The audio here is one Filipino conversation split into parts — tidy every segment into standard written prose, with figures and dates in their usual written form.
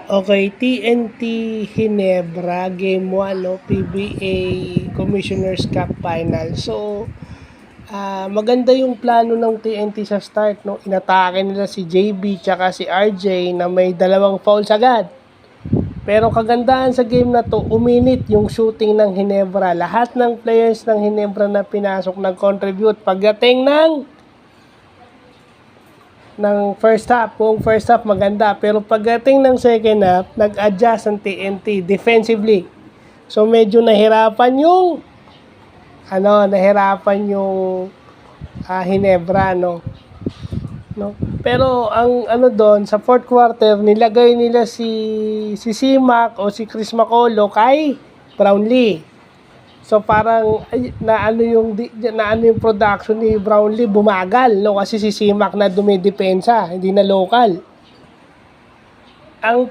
Okay, TNT Ginebra Game 1, no? PBA Commissioner's Cup Final. So, maganda yung plano ng TNT sa start, no? Inatake nila si JB tsaka si RJ na may dalawang fouls agad. Pero kagandahan sa game na to, uminit yung shooting ng Ginebra. Lahat ng players ng Ginebra na pinasok nag-contribute. Pagdating ng first half, buong first half maganda. Pero pagdating ng second half, nag-adjust ang TNT defensively. So medyo nahirapan yung Ginebra, no. Pero ang doon sa fourth quarter, nilagay nila si Simac o si Chris Macolo kay Brownlee. So parang yung production ni Brownlee bumagal, no, kasi si Simac na dumidepensa, hindi na local. Ang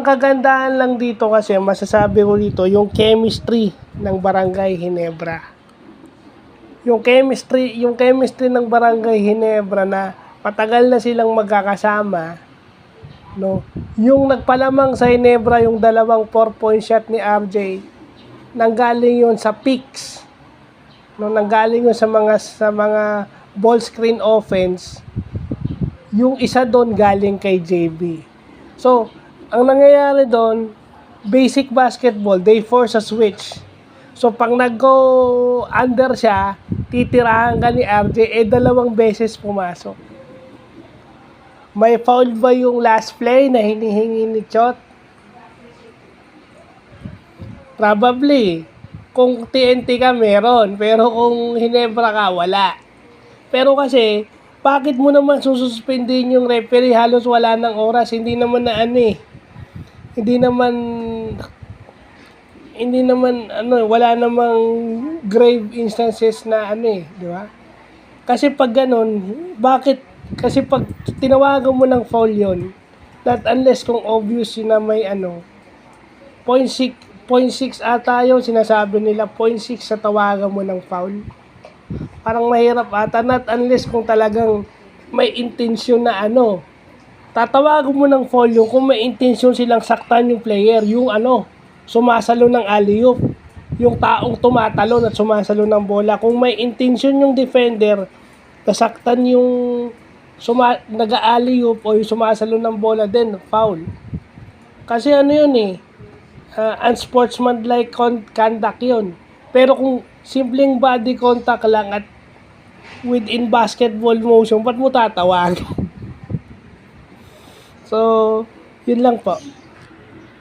kagandahan lang dito kasi masasabi ko dito yung chemistry ng Barangay Ginebra. Yung chemistry ng Barangay Ginebra na patagal na silang magkakasama, no. Yung nagpalamang sa Ginebra yung dalawang 4-point shot ni RJ, nanggaling yun sa picks, no, nanggaling yun sa mga ball screen offense. Yung isa doon galing kay JB. So, ang nangyayari doon, basic basketball, they force a switch. So, pag nag-go under siya, titirahan ka ni RJ, dalawang beses pumasok. May foul ba yung last play na hinihingi ni Chot? Probably. Kung TNT ka, meron. Pero kung Ginebra ka, wala. Pero kasi, bakit mo naman sususpendin yung referee? Halos wala ng oras. Hindi naman wala namang grave instances na di ba? Kasi pag ganun, bakit? Kasi pag tinawagan mo ng foul yon, not unless kung obvious na may 0.6 ata yung sinasabi nila, 0.6 sa tawagan mo ng foul. Parang mahirap ata, not unless kung talagang may intensyon na tatawagan mo ng foul yung kung may intensyon silang saktan yung player, yung sumasalo ng alley-oop, yung taong tumatalon at sumasalo ng bola. Kung may intensyon yung defender, nasaktan yung nag-alley-oop o yung sumasalo ng bola din, foul. Kasi unsportsmanlike conduct yun. Pero kung simpleng body contact lang at within basketball motion, ba't mo tatawag? So, yun lang po.